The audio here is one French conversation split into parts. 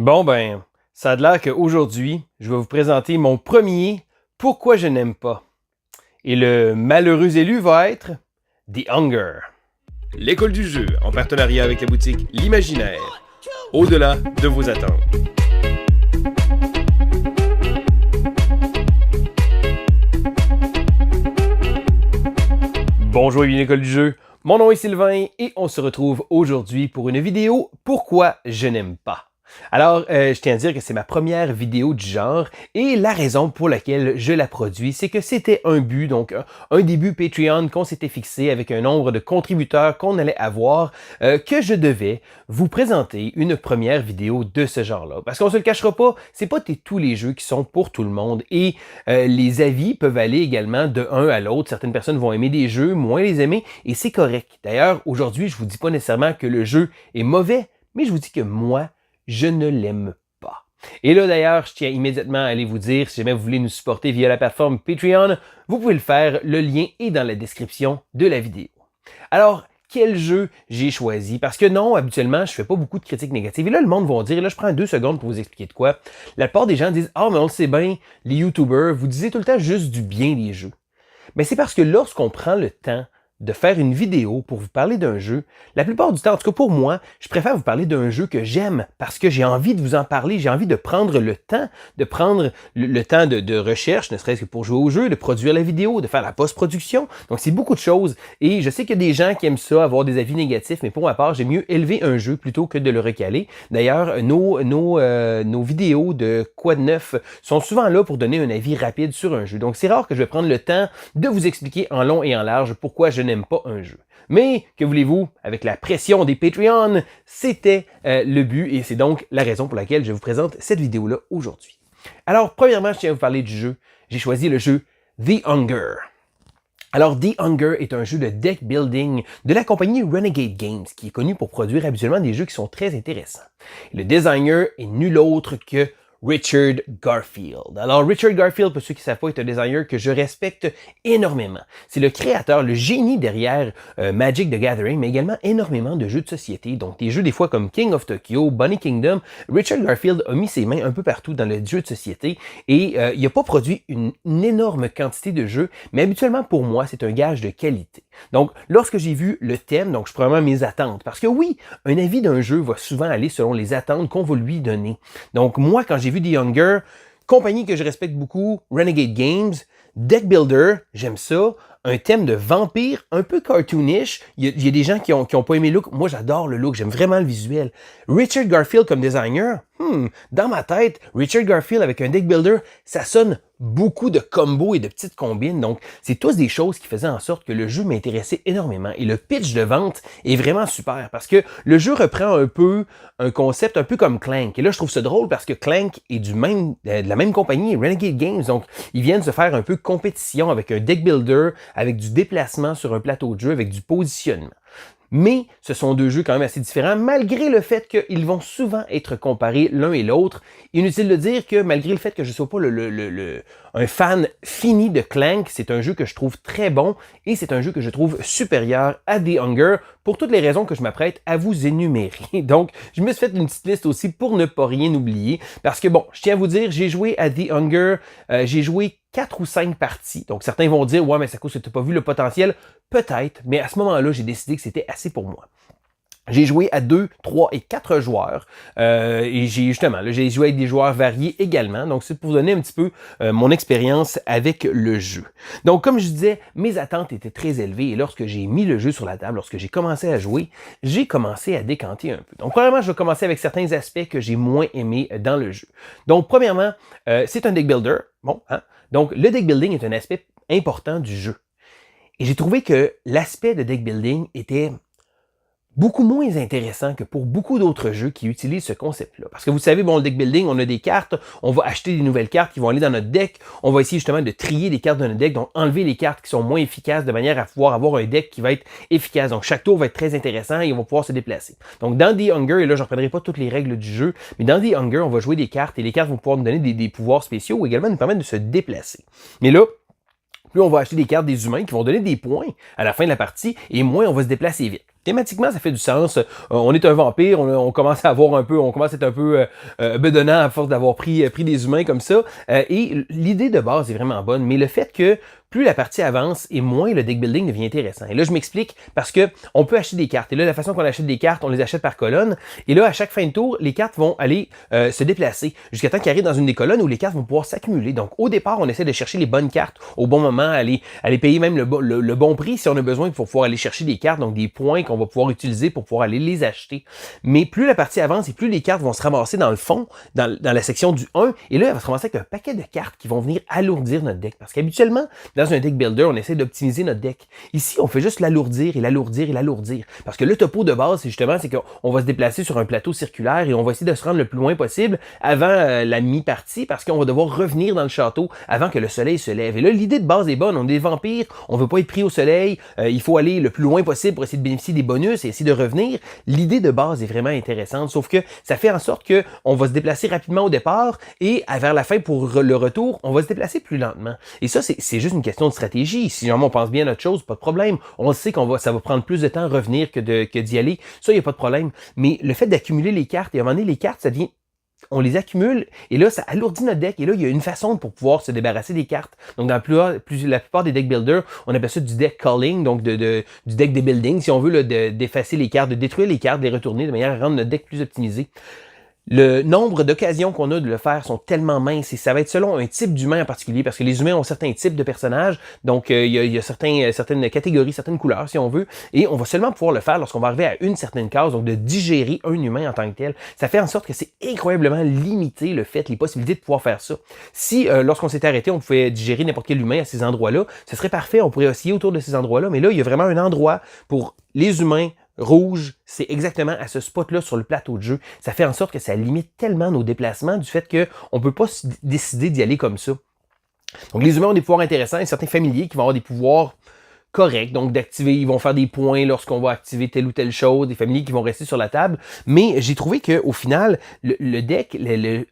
Bon ben, ça a l'air qu'aujourd'hui, je vais vous présenter mon premier Pourquoi je n'aime pas. Et le malheureux élu va être The Hunger. L'école du jeu, en partenariat avec la boutique L'Imaginaire. Au-delà de vos attentes. Bonjour et bienvenue à l'école du jeu. Mon nom est Sylvain et on se retrouve aujourd'hui pour une vidéo Pourquoi je n'aime pas. Alors, je tiens à dire que c'est ma première vidéo du genre et la raison pour laquelle je la produis, c'est que c'était un but, donc un début Patreon qu'on s'était fixé avec un nombre de contributeurs qu'on allait avoir, que je devais vous présenter une première vidéo de ce genre-là. Parce qu'on se le cachera pas, c'est pas tous les jeux qui sont pour tout le monde et les avis peuvent aller également de un à l'autre. Certaines personnes vont aimer des jeux, moins les aimer et c'est correct. D'ailleurs, aujourd'hui, je vous dis pas nécessairement que le jeu est mauvais, mais je vous dis que moi, je ne l'aime pas. Et là d'ailleurs, je tiens immédiatement à aller vous dire, si jamais vous voulez nous supporter via la plateforme Patreon, vous pouvez le faire, le lien est dans la description de la vidéo. Alors, quel jeu j'ai choisi? Parce que non, habituellement, je fais pas beaucoup de critiques négatives. Et là, le monde va dire, là, je prends 2 secondes pour vous expliquer de quoi. La plupart des gens disent, ah, mais on le sait bien, les YouTubers, vous disiez tout le temps juste du bien des jeux. Mais c'est parce que lorsqu'on prend le temps de faire une vidéo pour vous parler d'un jeu, la plupart du temps, en tout cas pour moi, je préfère vous parler d'un jeu que j'aime parce que j'ai envie de vous en parler, j'ai envie de prendre le temps, le temps de recherche, ne serait-ce que pour jouer au jeu, de produire la vidéo, de faire la post-production. Donc c'est beaucoup de choses et je sais qu'il y a des gens qui aiment ça, avoir des avis négatifs, mais pour ma part, j'aime mieux élever un jeu plutôt que de le recaler. D'ailleurs, nos vidéos de Quoi de neuf sont souvent là pour donner un avis rapide sur un jeu. Donc c'est rare que je vais prendre le temps de vous expliquer en long et en large pourquoi je n'aime pas un jeu. Mais, que voulez-vous, avec la pression des Patreons, c'était le but et c'est donc la raison pour laquelle je vous présente cette vidéo-là aujourd'hui. Alors, premièrement, je tiens à vous parler du jeu. J'ai choisi le jeu The Hunger. Alors, The Hunger est un jeu de deck building de la compagnie Renegade Games, qui est connue pour produire habituellement des jeux qui sont très intéressants. Le designer est nul autre que Richard Garfield. Alors, Richard Garfield, pour ceux qui ne savent pas, est un designer que je respecte énormément. C'est le créateur, le génie derrière Magic the Gathering, mais également énormément de jeux de société. Donc, des jeux des fois comme King of Tokyo, Bunny Kingdom. Richard Garfield a mis ses mains un peu partout dans le jeu de société et il n'a pas produit une énorme quantité de jeux, mais habituellement pour moi, c'est un gage de qualité. Donc, lorsque j'ai vu le thème, donc je prends vraiment mes attentes, parce que oui, un avis d'un jeu va souvent aller selon les attentes qu'on va lui donner. Donc, moi, quand j'ai vu The Hunger, compagnie que je respecte beaucoup, Renegade Games, deck builder, j'aime ça, un thème de vampire un peu cartoonish. Il y a des gens qui ont pas aimé le look. Moi, j'adore le look, j'aime vraiment le visuel. Richard Garfield comme designer, dans ma tête, Richard Garfield avec un deck builder, ça sonne beaucoup de combos et de petites combines. Donc, c'est tous des choses qui faisaient en sorte que le jeu m'intéressait énormément. Et le pitch de vente est vraiment super parce que le jeu reprend un peu un concept un peu comme Clank. Et là, je trouve ça drôle parce que Clank est de la même compagnie, Renegade Games. Donc, ils viennent se faire un peu compétition avec un deck builder, avec du déplacement sur un plateau de jeu, avec du positionnement. Mais ce sont 2 jeux quand même assez différents, malgré le fait qu'ils vont souvent être comparés l'un et l'autre. Inutile de dire que malgré le fait que je ne sois pas un fan fini de Clank, c'est un jeu que je trouve très bon et c'est un jeu que je trouve supérieur à The Hunger pour toutes les raisons que je m'apprête à vous énumérer. Donc, je me suis fait une petite liste aussi pour ne pas rien oublier. Parce que bon, je tiens à vous dire, j'ai joué à The Hunger, j'ai joué 4 ou 5 parties. Donc, certains vont dire, ouais, mais c'est à cause que tu n'as pas vu le potentiel. Peut-être, mais à ce moment-là, j'ai décidé que c'était assez pour moi. J'ai joué à 2, 3 et 4 joueurs et j'ai joué avec des joueurs variés également. Donc, c'est pour vous donner un petit peu mon expérience avec le jeu. Donc, comme je disais, mes attentes étaient très élevées et lorsque j'ai mis le jeu sur la table, lorsque j'ai commencé à jouer, j'ai commencé à décanter un peu. Donc, premièrement, je vais commencer avec certains aspects que j'ai moins aimés dans le jeu. Donc, premièrement, c'est un deck builder. Bon, hein? Donc, le deck building est un aspect important du jeu. Et j'ai trouvé que l'aspect de deck building était beaucoup moins intéressant que pour beaucoup d'autres jeux qui utilisent ce concept-là. Parce que vous savez, bon, le deck building, on a des cartes, on va acheter des nouvelles cartes qui vont aller dans notre deck, on va essayer justement de trier les cartes de notre deck, donc enlever les cartes qui sont moins efficaces de manière à pouvoir avoir un deck qui va être efficace. Donc chaque tour va être très intéressant et on va pouvoir se déplacer. Donc dans The Hunger, et là je ne reprendrai pas toutes les règles du jeu, mais dans The Hunger, on va jouer des cartes et les cartes vont pouvoir nous donner des pouvoirs spéciaux ou également nous permettre de se déplacer. Mais là, plus on va acheter des cartes des humains qui vont donner des points à la fin de la partie et moins on va se déplacer vite. thématiquement, ça fait du sens. On est un vampire, on commence à avoir un peu, on commence à être un peu bedonnant à force d'avoir pris des humains comme ça. Et l'idée de base est vraiment bonne, mais le fait que plus la partie avance et moins le deck building devient intéressant. Et là, je m'explique parce que on peut acheter des cartes. Et là, la façon qu'on achète des cartes, on les achète par colonne. Et là, à chaque fin de tour, les cartes vont aller se déplacer jusqu'à temps qu'ils arrivent dans une des colonnes où les cartes vont pouvoir s'accumuler. Donc, au départ, on essaie de chercher les bonnes cartes au bon moment, aller payer même le bon prix si on a besoin pour pouvoir aller chercher des cartes, donc des points qu'on va pouvoir utiliser pour pouvoir aller les acheter. Mais plus la partie avance et plus les cartes vont se ramasser dans le fond, dans la section du 1, et là, elle va se ramasser avec un paquet de cartes qui vont venir alourdir notre deck. Parce qu'habituellement, dans un deck builder, on essaie d'optimiser notre deck. Ici, on fait juste l'alourdir et l'alourdir et l'alourdir. Parce que le topo de base, c'est qu'on va se déplacer sur un plateau circulaire et on va essayer de se rendre le plus loin possible avant la mi-partie parce qu'on va devoir revenir dans le château avant que le soleil se lève. Et là, l'idée de base est bonne. On est des vampires, on veut pas être pris au soleil, il faut aller le plus loin possible pour essayer de bénéficier des bonus et essayer de revenir. L'idée de base est vraiment intéressante, sauf que ça fait en sorte qu'on va se déplacer rapidement au départ et vers la fin pour le retour, on va se déplacer plus lentement. Et ça, c'est juste une question de stratégie. Si jamais on pense bien à notre chose, pas de problème. On sait ça va prendre plus de temps à revenir que d'y aller. Ça, il n'y a pas de problème. Mais le fait d'accumuler les cartes, et à un moment donné, les cartes, ça devient on les accumule et là, ça alourdit notre deck. Et là, il y a une façon pour pouvoir se débarrasser des cartes. Donc, dans la plupart des deck builders, on appelle ça du deck culling, donc du deck building, si on veut d'effacer les cartes, de détruire les cartes, de les retourner de manière à rendre notre deck plus optimisé. Le nombre d'occasions qu'on a de le faire sont tellement minces et ça va être selon un type d'humain en particulier parce que les humains ont certains types de personnages, donc il y a certaines catégories, certaines couleurs si on veut, et on va seulement pouvoir le faire lorsqu'on va arriver à une certaine case, donc de digérer un humain en tant que tel. Ça fait en sorte que c'est incroyablement limité les possibilités de pouvoir faire ça. Si lorsqu'on s'était arrêté, on pouvait digérer n'importe quel humain à ces endroits-là, ce serait parfait, on pourrait osciller autour de ces endroits-là, mais là, il y a vraiment un endroit pour les humains rouge, c'est exactement à ce spot-là sur le plateau de jeu. Ça fait en sorte que ça limite tellement nos déplacements du fait qu'on ne peut pas décider d'y aller comme ça. Donc les humains ont des pouvoirs intéressants et certains familiers qui vont avoir des pouvoirs correct, donc d'activer, ils vont faire des points lorsqu'on va activer telle ou telle chose, des familles qui vont rester sur la table, mais j'ai trouvé qu'au final, le deck,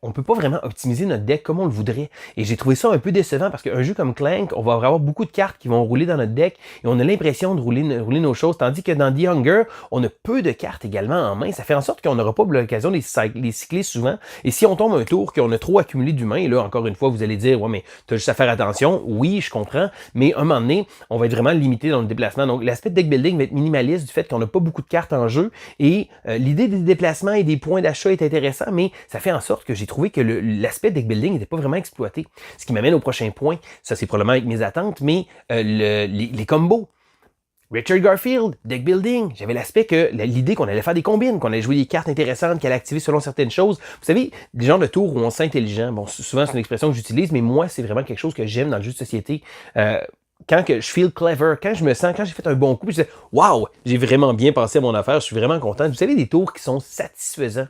on peut pas vraiment optimiser notre deck comme on le voudrait, et j'ai trouvé ça un peu décevant parce qu'un jeu comme Clank, on va avoir beaucoup de cartes qui vont rouler dans notre deck, et on a l'impression de rouler nos choses, tandis que dans The Hunger, on a peu de cartes également en main, ça fait en sorte qu'on n'aura pas l'occasion de les cycler souvent, et si on tombe un tour qu'on a trop accumulé d'humains, et là, encore une fois, vous allez dire, ouais, mais t'as juste à faire attention, oui, je comprends, mais un moment donné, on va être vraiment limité dans le déplacement. Donc, l'aspect de deck building va être minimaliste du fait qu'on n'a pas beaucoup de cartes en jeu et l'idée des déplacements et des points d'achat est intéressant, mais ça fait en sorte que j'ai trouvé que l'aspect deck building n'était pas vraiment exploité. Ce qui m'amène au prochain point, ça c'est probablement avec mes attentes, mais les combos. Richard Garfield, deck building, j'avais l'aspect que l'idée qu'on allait faire des combines, qu'on allait jouer des cartes intéressantes, qu'elle allait activer selon certaines choses. Vous savez, des genres de tours où on se sent intelligent. Bon, souvent c'est une expression que j'utilise, mais moi c'est vraiment quelque chose que j'aime dans le jeu de société. Quand je feel clever, quand j'ai fait un bon coup, je disais waouh, j'ai vraiment bien pensé à mon affaire, je suis vraiment content. Vous savez, des tours qui sont satisfaisants.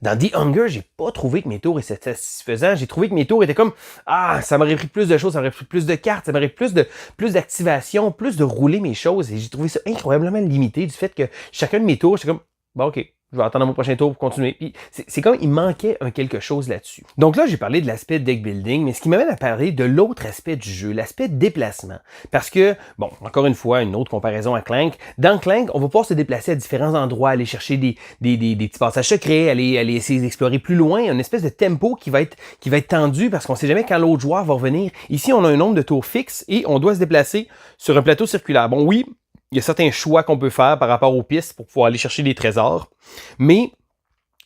Dans The Hunger, j'ai pas trouvé que mes tours étaient satisfaisants. J'ai trouvé que mes tours étaient comme ça m'aurait pris plus de choses, ça m'aurait pris plus de cartes, ça m'aurait pris plus d'activation, plus de rouler mes choses. Et j'ai trouvé ça incroyablement limité du fait que chacun de mes tours, j'étais comme bon ok. Je vais attendre mon prochain tour pour continuer. Puis c'est comme il manquait quelque chose là-dessus. Donc là, j'ai parlé de l'aspect deck building, mais ce qui m'amène à parler de l'autre aspect du jeu, l'aspect déplacement. Parce que, bon, encore une fois, une autre comparaison à Clank. Dans Clank, on va pouvoir se déplacer à différents endroits, aller chercher des petits passages secrets, aller essayer d'explorer plus loin, une espèce de tempo qui va être tendu parce qu'on sait jamais quand l'autre joueur va revenir. Ici, on a un nombre de tours fixe et on doit se déplacer sur un plateau circulaire. Bon, oui, il y a certains choix qu'on peut faire par rapport aux pistes pour pouvoir aller chercher des trésors, mais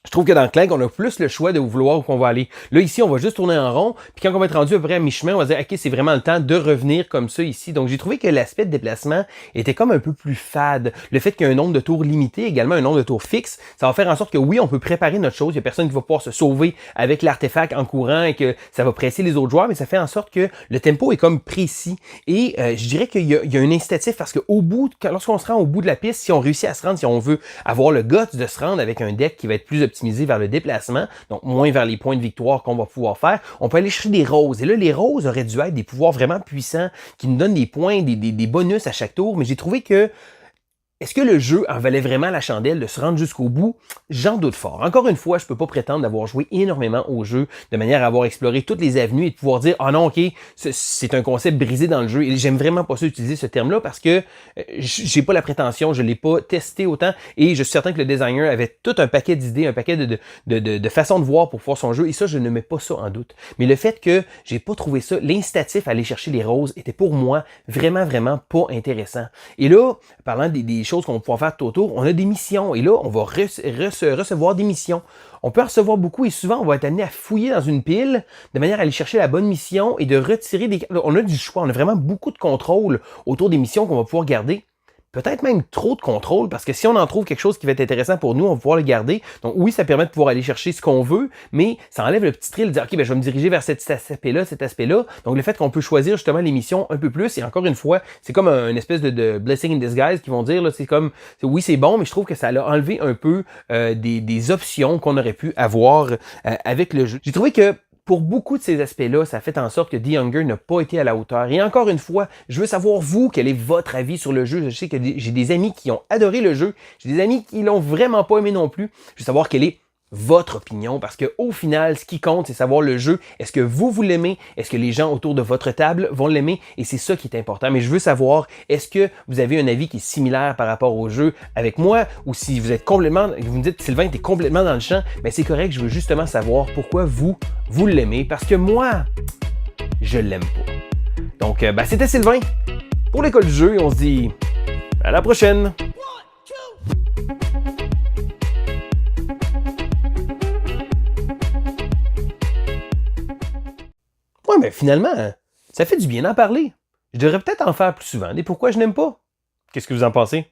je trouve que dans Clank, on a plus le choix de vouloir où on va aller. Là, ici, on va juste tourner en rond, puis quand on va être rendu à peu près à mi-chemin, on va dire, OK, c'est vraiment le temps de revenir comme ça ici. Donc, j'ai trouvé que l'aspect de déplacement était comme un peu plus fade. Le fait qu'il y a un nombre de tours limité, également un nombre de tours fixe, ça va faire en sorte que oui, on peut préparer notre chose. Il y a personne qui va pouvoir se sauver avec l'artefact en courant et que ça va presser les autres joueurs, mais ça fait en sorte que le tempo est comme précis. Et je dirais qu'il y a un incitatif parce que lorsqu'on se rend au bout de la piste, si on réussit à se rendre, si on veut avoir le guts de se rendre avec un deck qui va être plus optimisé vers le déplacement, donc moins vers les points de victoire qu'on va pouvoir faire, on peut aller chercher des roses. Et là, les roses auraient dû être des pouvoirs vraiment puissants qui nous donnent des points, des bonus à chaque tour, mais j'ai trouvé que Est-ce que le jeu en valait vraiment la chandelle de se rendre jusqu'au bout? J'en doute fort. Encore une fois, je ne peux pas prétendre d'avoir joué énormément au jeu de manière à avoir exploré toutes les avenues et de pouvoir dire « Ah non, ok, c'est un concept brisé dans le jeu. » Et j'aime vraiment pas ça utiliser ce terme-là parce que j'ai pas la prétention, je l'ai pas testé autant et je suis certain que le designer avait tout un paquet d'idées, un paquet de façons de voir pour faire son jeu et ça, je ne mets pas ça en doute. Mais le fait que j'ai pas trouvé ça, l'incitatif à aller chercher les roses était pour moi vraiment, vraiment pas intéressant. Et là, parlant des choses qu'on va pouvoir faire tout autour, on a des missions. Et là, on va recevoir des missions. On peut en recevoir beaucoup et souvent, on va être amené à fouiller dans une pile de manière à aller chercher la bonne mission et de retirer des... On a du choix, on a vraiment beaucoup de contrôle autour des missions qu'on va pouvoir garder. Peut-être même trop de contrôle, parce que si on en trouve quelque chose qui va être intéressant pour nous, on va pouvoir le garder. Donc oui, ça permet de pouvoir aller chercher ce qu'on veut, mais ça enlève le petit thrill de dire, OK, ben, je vais me diriger vers cet aspect-là, cet aspect-là. Donc le fait qu'on peut choisir justement les missions un peu plus, et encore une fois, c'est comme une espèce de blessing in disguise qui vont dire, là, c'est comme, oui, c'est bon, mais je trouve que ça a enlevé un peu des options qu'on aurait pu avoir avec le jeu. J'ai trouvé que pour beaucoup de ces aspects-là, ça fait en sorte que The Hunger n'a pas été à la hauteur. Et encore une fois, je veux savoir, vous, quel est votre avis sur le jeu. Je sais que j'ai des amis qui ont adoré le jeu. J'ai des amis qui l'ont vraiment pas aimé non plus. Je veux savoir quelle est votre opinion, parce que au final, ce qui compte, c'est savoir le jeu. Est-ce que vous l'aimez? Est-ce que les gens autour de votre table vont l'aimer? Et c'est ça qui est important. Mais je veux savoir, est-ce que vous avez un avis qui est similaire par rapport au jeu avec moi? Ou si vous êtes complètement, vous me dites, Sylvain, t'es complètement dans le champ, mais c'est correct, je veux justement savoir pourquoi vous l'aimez. Parce que moi, je l'aime pas. Donc, c'était Sylvain pour l'école du jeu et on se dit à la prochaine! Ouais, mais finalement, ça fait du bien d'en parler. Je devrais peut-être en faire plus souvent. Et pourquoi je n'aime pas? Qu'est-ce que vous en pensez?